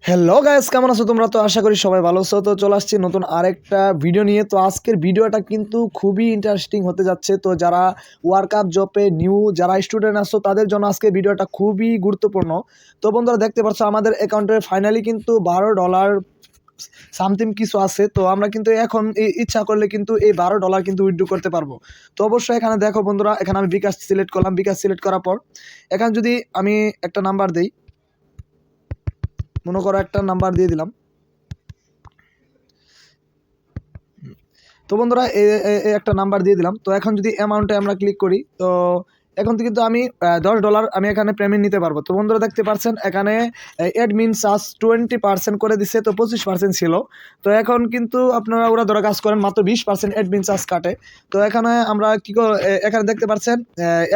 Hello guys, কেমন আছো তোমরা? তো আশা করি সবাই ভালো আছো। তো চলে আসছি নতুন আরেকটা ভিডিও নিয়ে। তো আজকের ভিডিওটা কিন্তু খুবই ইন্টারেস্টিং হতে যাচ্ছে। তো যারা ওয়ার্কআপ জবে নিউ যারা স্টুডেন্ট আছো তাদের জন্য আজকে ভিডিওটা খুবই গুরুত্বপূর্ণ। তো বন্ধুরা দেখতে পাচ্ছ আমাদের অ্যাকাউন্টে ফাইনালি কিন্তু $12 সামথিং কিছু আছে। তো আমরা কিন্তু এখন ইচ্ছা করলে কিন্তু এই $12 কিন্তু উইথড্র করতে পারবো। তো অবশ্যই এখানে দেখো বন্ধুরা, এখানে আমি বিকাশ সিলেক্ট করলাম। বিকাশ সিলেক্ট করার পর এখানে যদি আমি একটা নাম্বার দিই, মনে করো একটা নাম্বার দিয়ে দিলাম। তো বন্ধুরা একটা নাম্বার দিয়ে দিলাম। তো এখন যদি অ্যামাউন্টে আমরা ক্লিক করি, তো এখন তো কিন্তু আমি $10 আমি এখানে পেমেন্ট নিতে পারবো। তো বন্ধুরা দেখতে পাচ্ছেন এখানে অ্যাডমিন চার্জ 20% করে দিচ্ছে, তো 25% ছিল। তো এখন কিন্তু আপনারা ওরা ধরে কাজ করেন মাত্র 20% অ্যাডমিন চার্জ কাটে। তো এখানে আমরা এখানে দেখতে পাচ্ছেন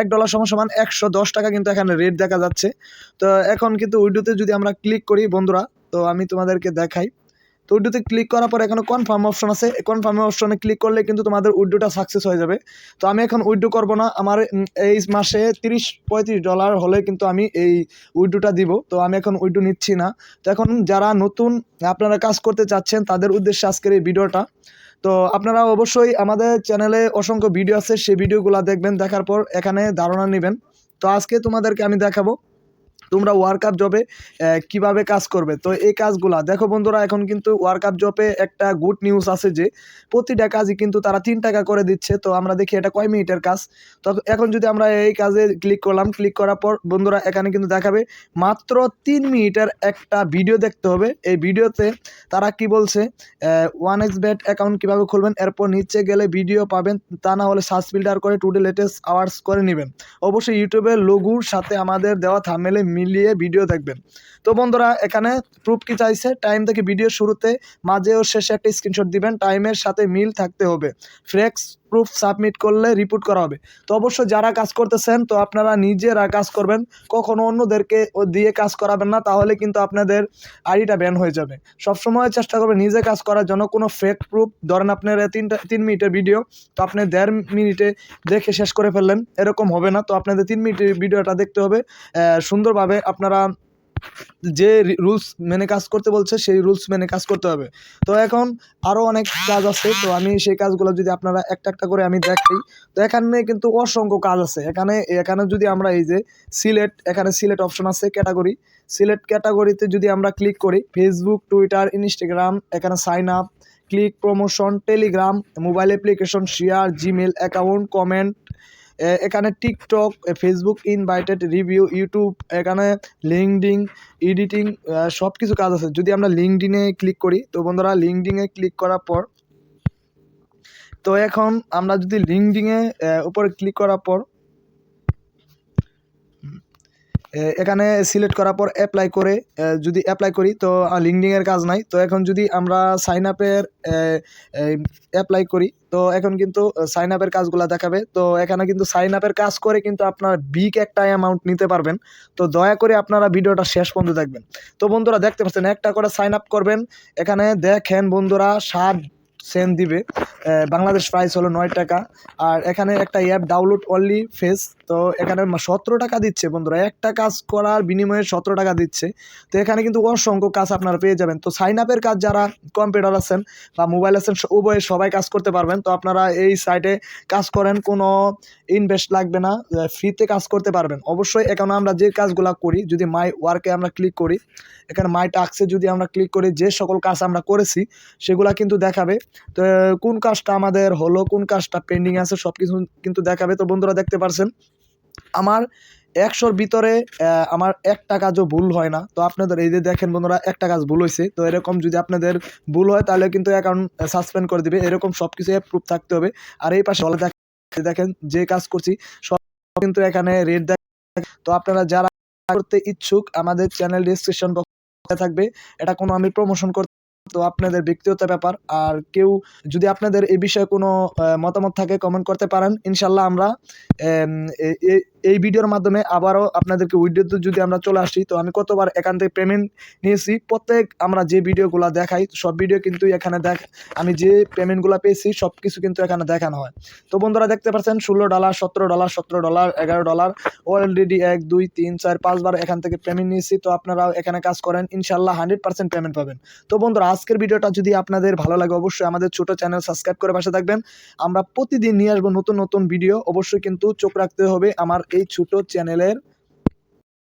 $1 সমান 110 টাকা কিন্তু এখানে রেট দেখা যাচ্ছে। তো এখন কিন্তু উইডোতে যদি আমরা ক্লিক করি বন্ধুরা, তো আমি তোমাদেরকে দেখাই। তো উইডোতে ক্লিক করার পর এখানে কনফার্ম অপশন আছে। কনফার্ম অপশনে ক্লিক করলে কিন্তু তোমাদের উইডোটা সাকসেস হয়ে যাবে। তো আমি এখন উইডো করব না, আমার এই মাসে $30-35 হলে কিন্তু আমি এই উইডোটা দিব। তো আমি এখন উইডো নিচ্ছি না। তো এখন যারা নতুন আপনারা কাজ করতে চাচ্ছেন তাদের উদ্দেশ্যে আজকের এই ভিডিওটা। তো আপনারা অবশ্যই আমাদের চ্যানেলে অসংখ্য ভিডিও আছে, সেই ভিডিওগুলো দেখবেন, দেখার পর এখানে ধারণা নেবেন। তো আজকে তোমাদেরকে আমি দেখাবো তোমরা ওয়ার্কআপ জবে কিভাবে কাজ করবে। তো এই কাজগুলা দেখো বন্ধুরা, এখন কিন্তু ওয়ার্কআপ জবে একটা গুড নিউজ আছে যে প্রতিটা কাজই কিন্তু তারা 3 টাকা করে দিচ্ছে। তো আমরা দেখি এটা কয় মিনিটের কাজ। তো এখন যদি আমরা এই কাজে ক্লিক করলাম, ক্লিক করার পর বন্ধুরা এখানে কিন্তু দেখাবে মাত্র 3 মিনিটের একটা ভিডিও দেখতে হবে। এই ভিডিওতে তারা কি বলছে, 1xBet অ্যাকাউন্ট কীভাবে খুলবেন, এরপর নিচে গেলে ভিডিও পাবেন, তা না হলে সার্চ ফিল্টার করে টুডে লেটেস্ট আওয়ার্স করে নেবেন। অবশ্যই ইউটিউবের লোগোর সাথে আমাদের দেওয়া থাম্বনেলে মিলিয়ে ভিডিও দেখবেন। তো বন্ধুরা এখানে প্রুফ কি চাইছে, টাইম থেকে ভিডিও শুরুতে, মাঝে ও শেষে একটা স্ক্রিনশট দিবেন, টাইমের সাথে মিল থাকতে হবে, ফ্লেক্স প্রুফ সাবমিট করলে রিপোর্ট করা হবে। তো অবশ্যই যারা কাজ করতেছেন তো আপনারা নিজেরা কাজ করবেন, কখনো অন্যদেরকে দিয়ে কাজ করাবেন না, তাহলে কিন্তু আপনাদের আইডিটা ব্যান হয়ে যাবে। সবসময় চেষ্টা করবেন নিজে কাজ করার জন্য। কোনো ফেক প্রুফ, ধরেন আপনার 3 মিনিটের ভিডিও, তো আপনি 1.5 মিনিটে দেখে শেষ করে ফেললেন, এরকম হবে না। তো আপনাদের 3 মিনিটের ভিডিওটা দেখতে হবে সুন্দরভাবে। আপনারা যে রুলস মেনে কাজ করতে বলছে সেই রুলস মেনে কাজ করতে হবে। তো এখন আরও অনেক কাজ আছে, তো আমি সেই কাজগুলো যদি আপনারা একটা একটা করে আমি দেখাই। তো এখানে কিন্তু অসংখ্য কাজ আছে। এখানে এখানে যদি আমরা এই যে এখানে সিলেক্ট অপশন আছে, ক্যাটাগরি, সিলেক্ট ক্যাটাগরিতে যদি আমরা ক্লিক করি, ফেসবুক, টুইটার, ইনস্টাগ্রাম, এখানে sign up, click, promotion, Telegram, mobile application, share, Gmail account, comment, এখানে TikTok, Facebook invited, review, YouTube, এখানে লিঙ্কডিন, এডিটিং, সব কিছু কাজ আছে। যদি আমরা লিঙ্কডিনে ক্লিক করি, তো বন্ধুরা লিঙ্কডিনে ক্লিক করার পর, তো এখন আমরা যদি লিঙ্কডিনে উপরে ক্লিক করার পর এখানে সিলেক্ট করার পর অ্যাপ্লাই করে যদি অ্যাপ্লাই করি, তো লিঙ্কডিনের কাজ নাই। তো এখন যদি আমরা সাইন আপের অ্যাপ্লাই করি, তো এখন কিন্তু সাইন আপের কাজগুলো দেখাবে। তো এখানে কিন্তু সাইন আপের কাজ করে কিন্তু আপনার বিগ একটা অ্যামাউন্ট নিতে পারবেন। তো দয়া করে আপনারা ভিডিওটা শেষ পর্যন্ত দেখবেন। তো বন্ধুরা দেখতে পাচ্ছেন একটা করে সাইন আপ করবেন। এখানে দেখেন বন্ধুরা 7 সেন্ট দিবে, বাংলাদেশ প্রাইস হলো 9 টাকা। আর এখানে একটা অ্যাপ ডাউনলোড অনলি ফেস, তো এখানে 17 টাকা দিচ্ছে বন্ধুরা, একটা কাজ করার বিনিময়ে 17 টাকা দিচ্ছে। তো এখানে কিন্তু অসংখ্য কাজ আপনারা পেয়ে যাবেন। তো সাইন আপের কাজ যারা কম্পিউটার আছেন বা মোবাইল আছেন উভয়ে সবাই কাজ করতে পারবেন। তো আপনারা এই সাইটে কাজ করেন, কোনো ইনভেস্ট লাগবে না, ফ্রিতে কাজ করতে পারবেন। অবশ্যই এখন আমরা যে কাজগুলো করি, যদি মাই ওয়ার্কে আমরা ক্লিক করি, এখানে মাই টাস্কে যদি আমরা ক্লিক করি, যে সকল কাজ আমরা করেছি সেগুলা কিন্তু দেখাবে। তো কোন কাজটা আমাদের হলো, কোন কাজটা পেন্ডিং আছে, সব কিছু কিন্তু দেখাবে। তো বন্ধুরা দেখতে পারছেন আমার 100-র ভিতরে আমার একটা কাজও ভুল হয় না। তো আপনাদের এই যে দেখেন বন্ধুরা একটা কাজ ভুল হয়েছে। তো এরকম যদি আপনাদের ভুল হয় তাহলে কিন্তু অ্যাকাউন্ট সাসপেন্ড করে দিবে। এরকম সব কিছু প্রুফ থাকতে হবে। আর এই পাশে দেখেন যে কাজ করছি সব কিন্তু এখানে রেট দেখ। তো আপনারা যারা করতে ইচ্ছুক আমাদের চ্যানেল ডিসক্রিপশন বক্সে থাকবে, এটা কোনো আমি প্রমোশন করতে, তো আপনাদের ব্যক্তিগত ব্যাপার। আর কেউ যদি আপনাদের এই বিষয়ে কোনো মতামত থাকে কমেন্ট করতে পারেন। ইনশাল্লাহ আমরা এই ভিডিওর মাধ্যমে আবারও আপনাদেরকে উইথড্রতে যদি আমরা চলে আসি, তো আমি কতবার এখান থেকে পেমেন্ট নিয়েছি, প্রত্যেক আমরা যে ভিডিওগুলো দেখাই সব ভিডিও কিন্তু এখানে আমি যে পেমেন্টগুলো পেয়েছি সব কিছু কিন্তু এখানে দেখানো হয়। তো বন্ধুরা দেখতে পাচ্ছেন $16, $17, $17, $11 অলরেডি 1 2 3 4 5 বার এখান থেকে পেমেন্ট নিয়েছি। তো আপনারাও এখানে কাজ করেন, ইনশাল্লাহ 100% পেমেন্ট পাবেন। তো বন্ধুরা আজকের ভিডিওটা যদি আপনাদের ভালো লাগে অবশ্যই আমাদের ছোট চ্যানেল সাবস্ক্রাইব করে পাশে থাকবেন। আমরা প্রতিদিন নিয়ে আসবো নতুন নতুন ভিডিও, অবশ্যই কিন্তু চোখ রাখতে হবে আমার এই ছোট চ্যানেলের